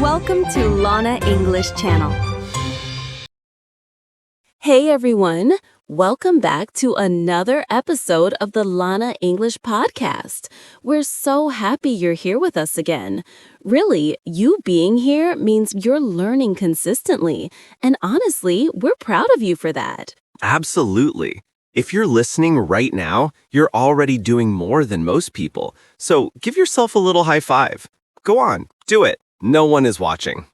Welcome to Lana English Channel. Hey everyone, welcome back to another episode of the Lana English Podcast. We're so happy you're here with us again. Really, you being here means you're learning consistently, and honestly, we're proud of you for that. Absolutely. If you're listening right now, you're already doing more than most people. So give yourself a little high five. Go on, do it. No one is watching.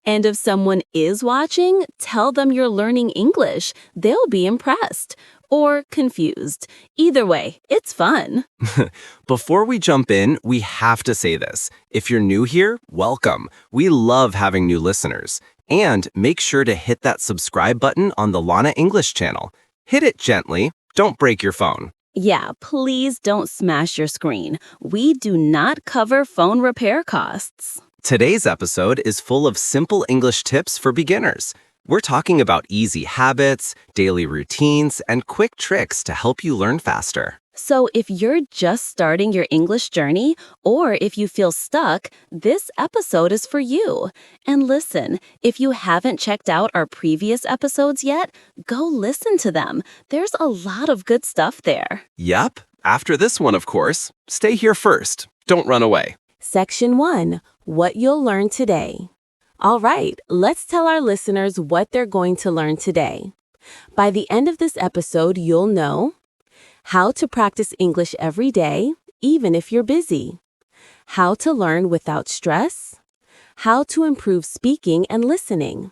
And if someone is watching, tell them you're learning English. They'll be impressed or confused. Either way, it's fun. Before we jump in, we have to say this. If you're new here, welcome. We love having new listeners. And make sure to hit that subscribe button on the Lana English channel. Hit it gently. Don't break your phone. Yeah, please don't smash your screen. We do not cover phone repair costs. Today's episode is full of simple English tips for beginners. We're talking about easy habits, daily routines, and quick tricks to help you learn faster. So if you're just starting your English journey, or if you feel stuck, this episode is for you. And listen, if you haven't checked out our previous episodes yet, go listen to them. There's a lot of good stuff there. Yep, after this one, of course. Stay here first. Don't run away. Section 1, what you'll learn today. All right, let's tell our listeners what they're going to learn today. By the end of this episode, you'll know how to practice English every day, even if you're busy, how to learn without stress, how to improve speaking and listening,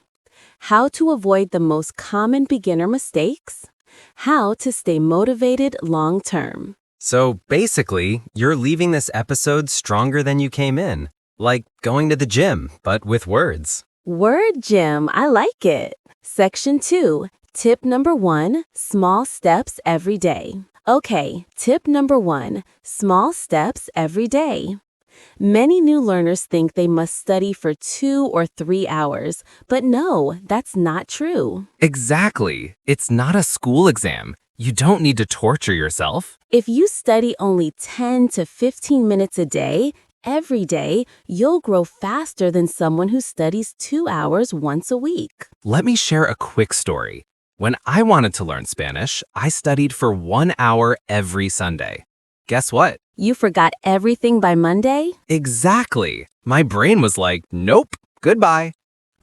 how to avoid the most common beginner mistakes, how to stay motivated long-term. So basically, you're leaving this episode stronger than you came in, like going to the gym, but with words. Word gym, I like it. Section 2, tip number 1, small steps every day. Okay, tip number 1, small steps every day. Many new learners think they must study for 2 or 3 hours, but no, that's not true. Exactly. It's not a school exam. You don't need to torture yourself. If you study only 10 to 15 minutes a day, every day, you'll grow faster than someone who studies 2 hours once a week. Let me share a quick story. When I wanted to learn Spanish, I studied for 1 hour every Sunday. Guess what? You forgot everything by Monday? Exactly. My brain was like, nope, goodbye.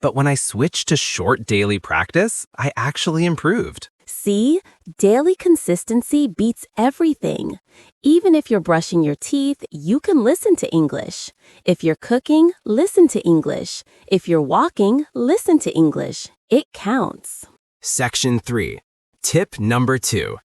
But when I switched to short daily practice, I actually improved. See, daily consistency beats everything. Even if you're brushing your teeth, you can listen to English. If you're cooking, listen to English. If you're walking, listen to English. It counts. Section 3, tip number 2,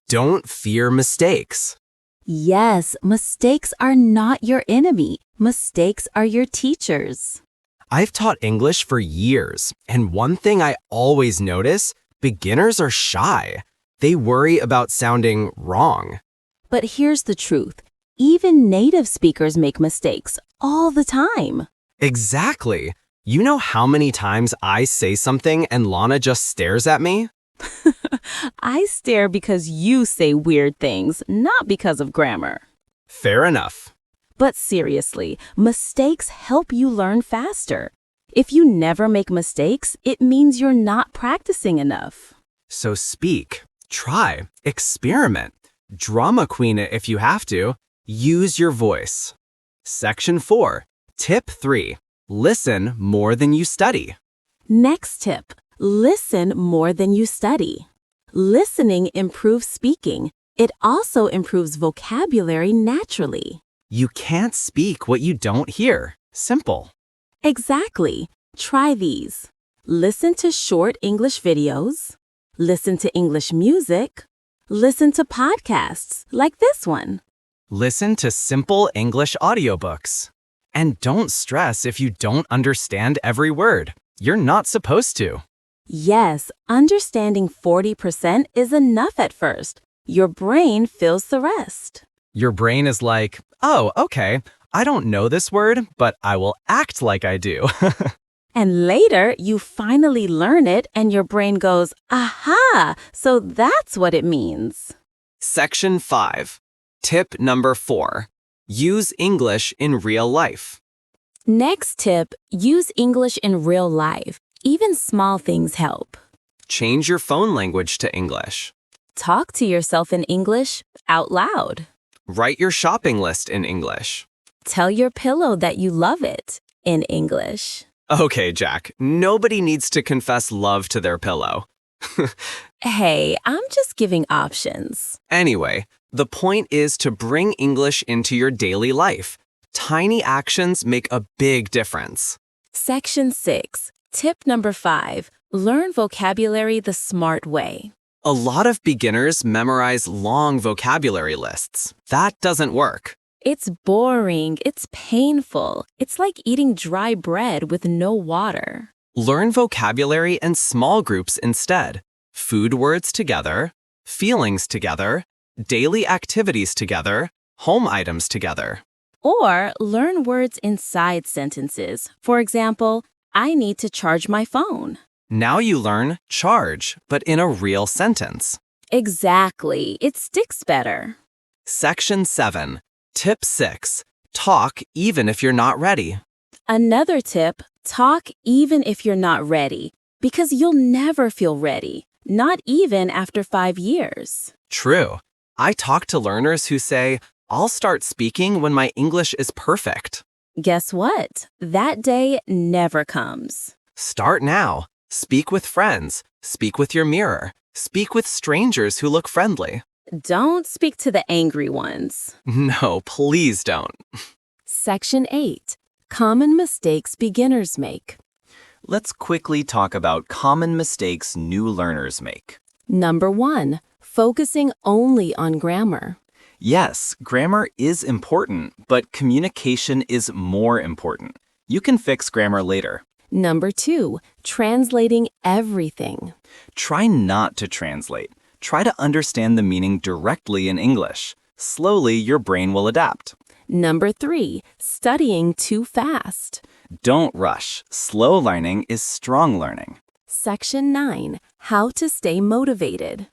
don't fear mistakes. Yes, mistakes are not your enemy. Mistakes are your teachers. I've taught English for years, and one thing I always notice, beginners are shy. They worry about sounding wrong. But here's the truth. Even native speakers make mistakes all the time. Exactly. You know how many times I say something and Lana just stares at me? I stare because you say weird things, not because of grammar. Fair enough. But seriously, mistakes help you learn faster. If you never make mistakes, it means you're not practicing enough. So speak, try, experiment, drama queen it if you have to, use your voice. Section 4, tip 3, listen more than you study. Next tip, listen more than you study. Listening improves speaking. It also improves vocabulary naturally. You can't speak what you don't hear. Simple. Exactly. Try these. Listen to short English videos. Listen to English music. Listen to podcasts like this one. Listen to simple English audiobooks. And don't stress if you don't understand every word. You're not supposed to. Yes, understanding 40% is enough at first. Your brain fills the rest. Your brain is like, oh, okay, I don't know this word, but I will act like I do. And later, you finally learn it and your brain goes, aha, so that's what it means. Section 5. Tip number 4. Use English in real life. Next tip, use English in real life. Even small things help. Change your phone language to English. Talk to yourself in English out loud. Write your shopping list in English. Tell your pillow that you love it in English. Okay, Jack, nobody needs to confess love to their pillow. Hey, I'm just giving options. Anyway, the point is to bring English into your daily life. Tiny actions make a big difference. Section 6. Tip number 5. Learn vocabulary the smart way. A lot of beginners memorize long vocabulary lists. That doesn't work. It's boring. It's painful. It's like eating dry bread with no water. Learn vocabulary in small groups instead. Food words together, feelings together, daily activities together, home items together. Or learn words inside sentences. For example, I need to charge my phone. Now you learn charge, but in a real sentence. Exactly. It sticks better. Section 7. Tip 6. Talk even if you're not ready. Another tip, talk even if you're not ready, because you'll never feel ready, not even after 5 years. True. I talk to learners who say, I'll start speaking when my English is perfect. Guess what? That day never comes. Start now. Speak with friends. Speak with your mirror. Speak with strangers who look friendly. Don't speak to the angry ones. No, please don't. Section 8. Common mistakes beginners make. Let's quickly talk about common mistakes new learners make. Number 1. Focusing only on grammar. Yes, grammar is important, but communication is more important. You can fix grammar later. Number 2. Translating everything. Try not to translate. Try to understand the meaning directly in English. Slowly, your brain will adapt. Number 3. Studying too fast. Don't rush. Slow learning is strong learning. Section 9. How to stay motivated.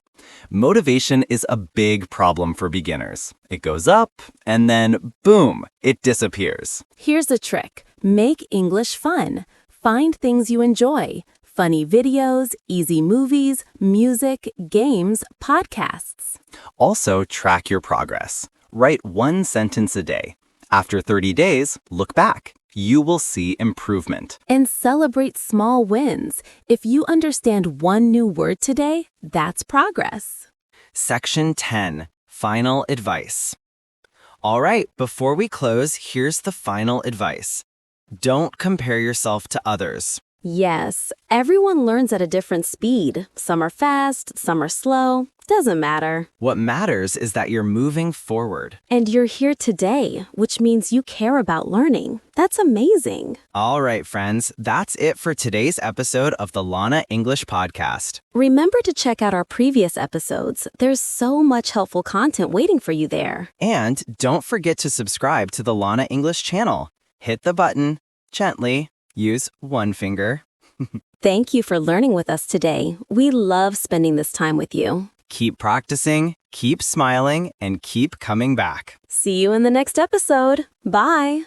Motivation is a big problem for beginners. It goes up, and then, boom, it disappears. Here's a trick. Make English fun. Find things you enjoy. Funny videos, easy movies, music, games, podcasts. Also, track your progress. Write 1 sentence a day. After 30 days, look back. You will see improvement. And celebrate small wins. If you understand 1 new word today, that's progress. Section 10. Final advice. All right, before we close, here's the final advice. Don't compare yourself to others. Yes, everyone learns at a different speed. Some are fast, some are slow. Doesn't matter. What matters is that you're moving forward. And you're here today, which means you care about learning. That's amazing. All right, friends, that's it for today's episode of the Lana English Podcast. Remember to check out our previous episodes. There's so much helpful content waiting for you there. And don't forget to subscribe to the Lana English channel. Hit the button gently. Use 1 finger. Thank you for learning with us today. We love spending this time with you. Keep practicing, keep smiling, and keep coming back. See you in the next episode. Bye.